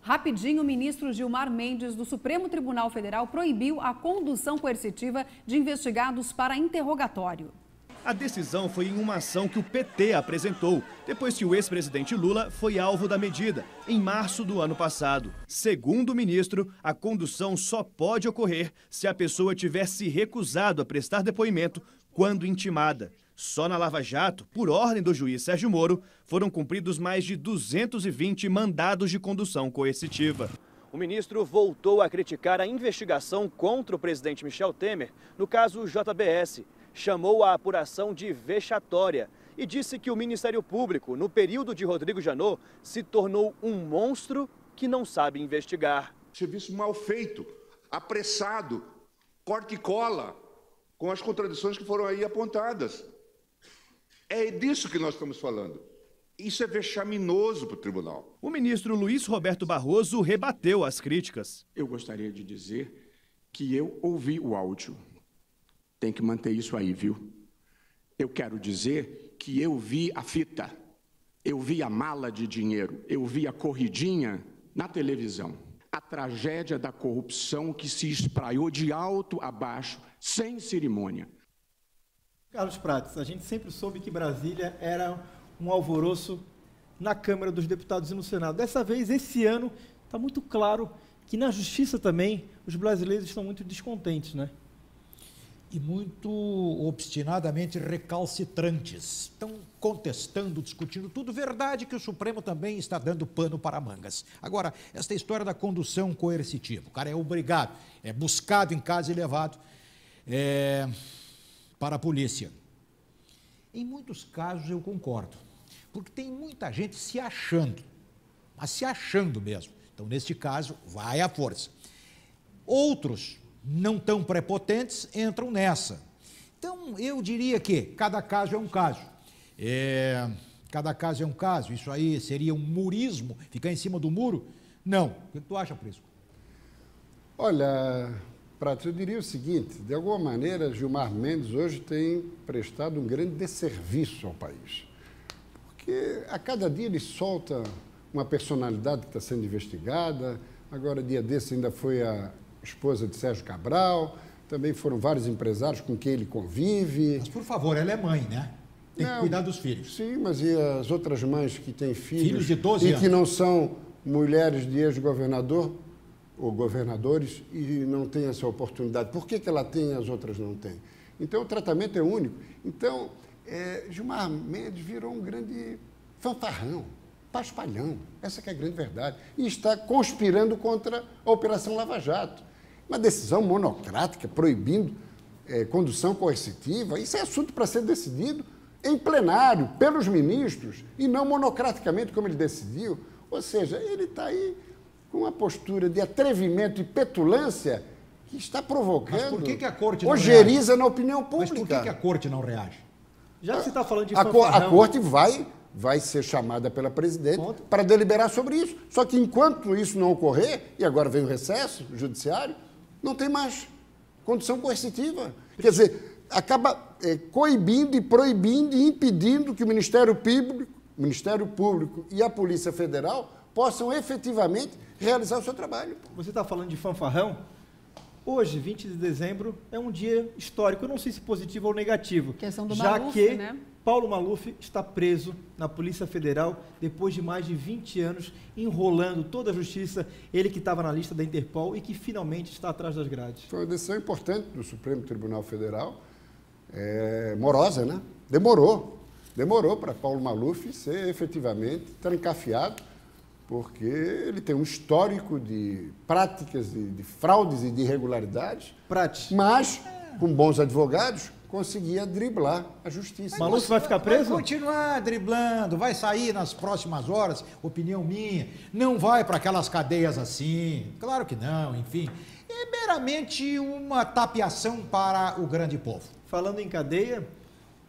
Rapidinho, o ministro Gilmar Mendes, do Supremo Tribunal Federal, proibiu a condução coercitiva de investigados para interrogatório. A decisão foi em uma ação que o PT apresentou, depois que o ex-presidente Lula foi alvo da medida, em março do ano passado. Segundo o ministro, a condução só pode ocorrer se a pessoa tiver se recusado a prestar depoimento quando intimada. Só na Lava Jato, por ordem do juiz Sérgio Moro, foram cumpridos mais de 220 mandados de condução coercitiva. O ministro voltou a criticar a investigação contra o presidente Michel Temer no caso JBS. Chamou a apuração de vexatória e disse que o Ministério Público, no período de Rodrigo Janot, se tornou um monstro que não sabe investigar. Serviço mal feito, apressado, corte e cola, com as contradições que foram aí apontadas. É disso que nós estamos falando. Isso é vexaminoso para o tribunal. O ministro Luiz Roberto Barroso rebateu as críticas. Eu gostaria de dizer que eu ouvi o áudio. Tem que manter isso aí, viu? Eu quero dizer que eu vi a fita, eu vi a mala de dinheiro, eu vi a corridinha na televisão. A tragédia da corrupção que se espraiou de alto a baixo, sem cerimônia. Carlos Prates, a gente sempre soube que Brasília era um alvoroço na Câmara dos Deputados e no Senado. Dessa vez, esse ano, está muito claro que na Justiça também os brasileiros estão muito descontentes, né? E muito obstinadamente recalcitrantes. Estão contestando, discutindo tudo. Verdade que o Supremo também está dando pano para mangas. Agora, esta história da condução coercitiva. O cara é obrigado, é buscado em casa e levado para a polícia. Em muitos casos eu concordo, porque tem muita gente se achando, mas se achando mesmo. Então, neste caso, vai à força. Outros, não tão prepotentes, entram nessa. Então, eu diria que cada caso é um caso. Cada caso é um caso. Isso aí seria um murismo, ficar em cima do muro? Não. O que tu acha, Prisco? Olha, Pratos, eu diria o seguinte, de alguma maneira, Gilmar Mendes hoje tem prestado um grande desserviço ao país. Porque a cada dia ele solta uma personalidade que está sendo investigada, agora, dia desse, ainda foi a esposa de Sérgio Cabral, também foram vários empresários com quem ele convive. Mas, por favor, ela é mãe, né? Tem que cuidar dos filhos. Sim, mas e as outras mães que têm filhos de 12 anos. E que não são mulheres de ex-governador ou governadores e não têm essa oportunidade? Por que ela tem e as outras não têm? Então, o tratamento é único. Então, Gilmar Mendes virou um grande fanfarrão, paspalhão. Essa que é a grande verdade. E está conspirando contra a Operação Lava Jato. Uma decisão monocrática, proibindo condução coercitiva, isso é assunto para ser decidido em plenário, pelos ministros, e não monocraticamente, como ele decidiu. Ou seja, ele está aí com uma postura de atrevimento e petulância que está provocando. Mas por que a Corte não ojeriza na opinião pública. Mas por que a Corte não reage? Já que você está falando de a Corte vai ser chamada pela presidente para deliberar sobre isso. Só que enquanto isso não ocorrer, e agora vem o recesso judiciário, não tem mais condução coercitiva. Quer dizer, acaba coibindo e proibindo e impedindo que o Ministério Público e a Polícia Federal possam efetivamente realizar o seu trabalho. Você está falando de fanfarrão? Hoje, 20 de dezembro, é um dia histórico, eu não sei se positivo ou negativo. Questão do já Maluf, que né? Paulo Maluf está preso na Polícia Federal depois de mais de 20 anos enrolando toda a justiça, ele que estava na lista da Interpol e que finalmente está atrás das grades. Foi uma decisão importante do Supremo Tribunal Federal, morosa, né? Demorou para Paulo Maluf ser efetivamente trancafiado, porque ele tem um histórico de práticas de fraudes e de irregularidades, mas, com bons advogados, conseguia driblar a justiça. Maluf vai ficar preso? Vai continuar driblando, vai sair nas próximas horas, opinião minha, não vai para aquelas cadeias assim, claro que não, enfim. É meramente uma tapeação para o grande povo. Falando em cadeia,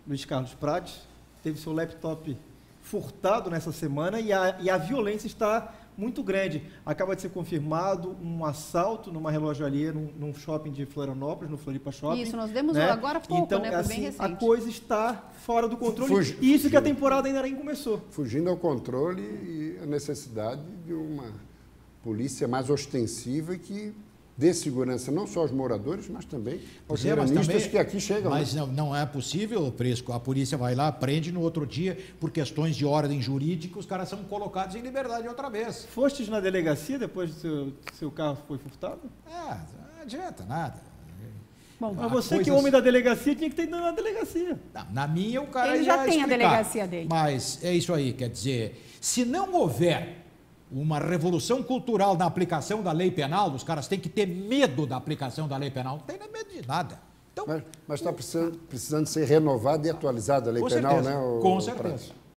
Luiz Carlos Prates teve seu laptop furtado nessa semana e a violência está muito grande. Acaba de ser confirmado um assalto numa relojaria num shopping de Florianópolis, no Floripa Shopping. Isso, nós demos agora há pouco, então, né? Foi assim, bem recente. A coisa está fora do controle. Isso que a temporada ainda nem começou. Fugindo ao controle e a necessidade de polícia mais ostensiva e que dê segurança não só aos moradores, mas também aos Mas veranistas também- que aqui chegam. Mas não é possível, Prisco. A polícia vai lá, prende no outro dia, por questões de ordem jurídica, os caras são colocados em liberdade outra vez. Fostes na delegacia depois que seu carro foi furtado? Não adianta nada. Bom, Mas você que é coisas- homem da delegacia tinha que ter ido na delegacia. Não, na minha, o cara Ele ia já tem a explicar. delegacia dele. Mas é isso aí, quer dizer, se não houver uma revolução cultural na aplicação da lei penal, os caras têm que ter medo da aplicação da lei penal. Não tem nem medo de nada. Então, Mas está precisando ser renovada e atualizada a lei com penal, certeza, né? com Prats? certeza.